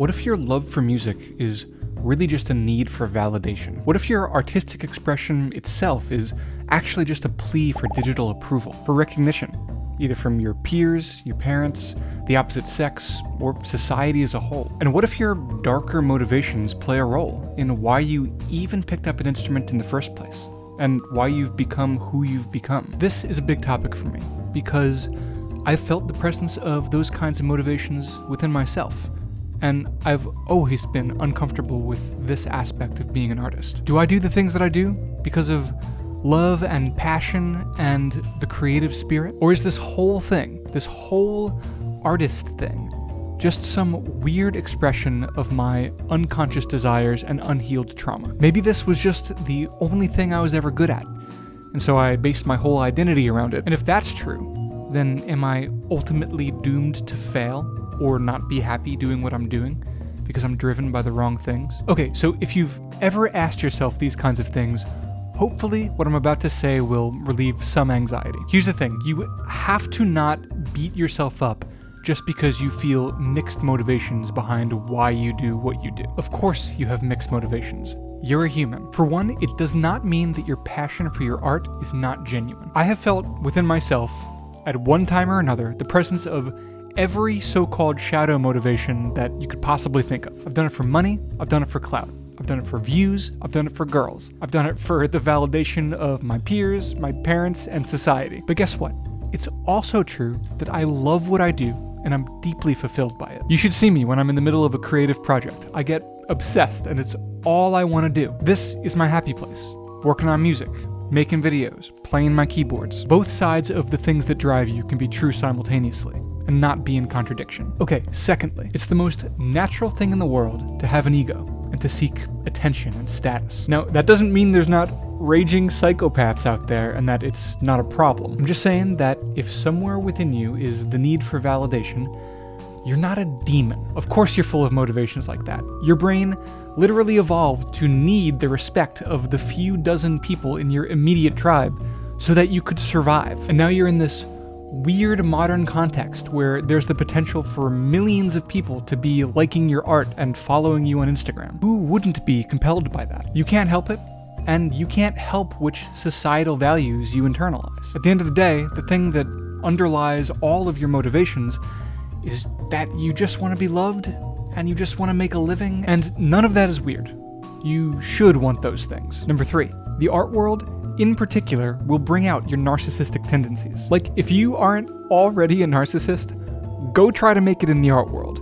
What if your love for music is really just a need for validation? What if your artistic expression itself is actually just a plea for digital approval, for recognition, either from your peers, your parents, the opposite sex, or society as a whole? And what if your darker motivations play a role in why you even picked up an instrument in the first place, and why you've become who you've become? This is a big topic for me, because I've felt the presence of those kinds of motivations within myself. And I've always been uncomfortable with this aspect of being an artist. Do I do the things that I do because of love and passion and the creative spirit? Or is this whole thing, this whole artist thing, just some weird expression of my unconscious desires and unhealed trauma? Maybe this was just the only thing I was ever good at, and so I based my whole identity around it. And if that's true, then am I ultimately doomed to fail? Or not be happy doing what I'm doing because I'm driven by the wrong things? Okay, so if you've ever asked yourself these kinds of things, hopefully what I'm about to say will relieve some anxiety. Here's the thing, you have to not beat yourself up just because you feel mixed motivations behind why you do what you do. Of course you have mixed motivations. You're a human. For one, it does not mean that your passion for your art is not genuine. I have felt within myself, at one time or another, the presence of every so-called shadow motivation that you could possibly think of. I've done it for money, I've done it for clout, I've done it for views, I've done it for girls, I've done it for the validation of my peers, my parents, and society. But guess what? It's also true that I love what I do, and I'm deeply fulfilled by it. You should see me when I'm in the middle of a creative project. I get obsessed, and it's all I want to do. This is my happy place. Working on music, making videos, playing my keyboards. Both sides of the things that drive you can be true simultaneously and not be in contradiction. Okay, secondly, it's the most natural thing in the world to have an ego and to seek attention and status. Now, that doesn't mean there's not raging psychopaths out there and that it's not a problem. I'm just saying that if somewhere within you is the need for validation, you're not a demon. Of course you're full of motivations like that. Your brain literally evolved to need the respect of the few dozen people in your immediate tribe so that you could survive. And now you're in this weird modern context where there's the potential for millions of people to be liking your art and following you on Instagram. Who wouldn't be compelled by that? You can't help it, and you can't help which societal values you internalize. At the end of the day, the thing that underlies all of your motivations is that you just want to be loved, and you just want to make a living, and none of that is weird. You should want those things. Number 3, the art world in particular will bring out your narcissistic tendencies. Like, if you aren't already a narcissist, go try to make it in the art world.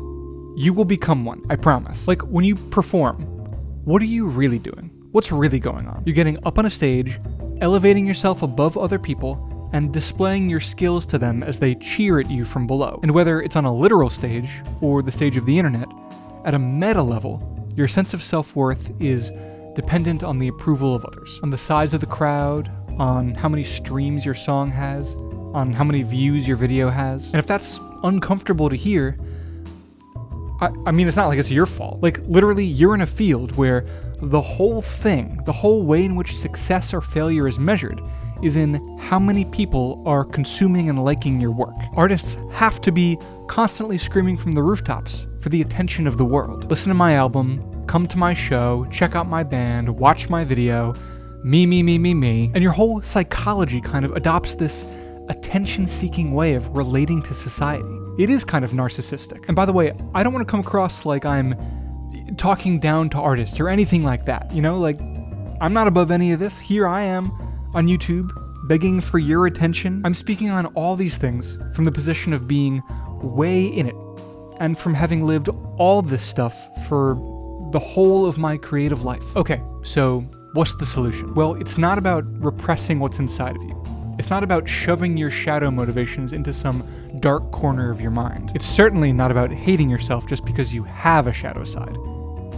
You will become one, I promise. Like, when you perform, what are you really doing? What's really going on? You're getting up on a stage, elevating yourself above other people, and displaying your skills to them as they cheer at you from below. And whether it's on a literal stage or the stage of the internet, at a meta level, your sense of self-worth is dependent on the approval of others, on the size of the crowd, on how many streams your song has, on how many views your video has. And if that's uncomfortable to hear, I mean, it's not like it's your fault. Like, literally, you're in a field where the whole thing, the whole way in which success or failure is measured, is in how many people are consuming and liking your work. Artists have to be constantly screaming from the rooftops for the attention of the world. Listen to my album, come to my show, check out my band, watch my video, me. And your whole psychology kind of adopts this attention-seeking way of relating to society. It is kind of narcissistic. And by the way, I don't want to come across like I'm talking down to artists or anything like that. You know, like, I'm not above any of this. Here I am on YouTube, begging for your attention. I'm speaking on all these things from the position of being way in it, and from having lived all this stuff for the whole of my creative life. Okay, so what's the solution? Well, it's not about repressing what's inside of you. It's not about shoving your shadow motivations into some dark corner of your mind. It's certainly not about hating yourself just because you have a shadow side.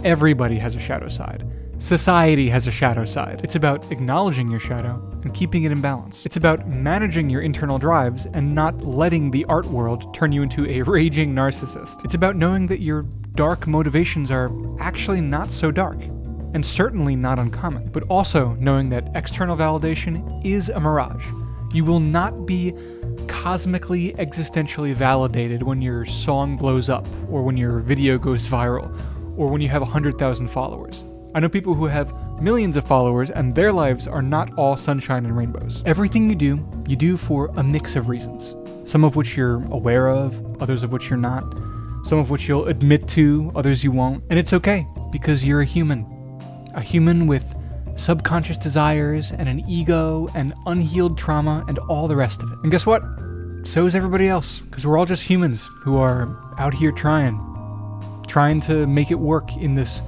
Everybody has a shadow side. Society has a shadow side. It's about acknowledging your shadow and keeping it in balance. It's about managing your internal drives and not letting the art world turn you into a raging narcissist. It's about knowing that your dark motivations are actually not so dark, and certainly not uncommon, but also knowing that external validation is a mirage. You will not be cosmically, existentially validated when your song blows up, or when your video goes viral, or when you have 100,000 followers. I know people who have millions of followers and their lives are not all sunshine and rainbows. Everything you do for a mix of reasons. Some of which you're aware of, others of which you're not. Some of which you'll admit to, others you won't. And it's okay, because you're a human. A human with subconscious desires and an ego and unhealed trauma and all the rest of it. And guess what? So is everybody else, because we're all just humans who are out here trying to make it work in this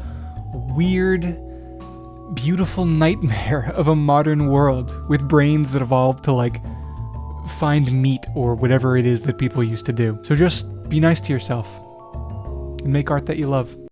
weird, beautiful nightmare of a modern world with brains that evolved to like find meat or whatever it is that people used to do. So just be nice to yourself and make art that you love.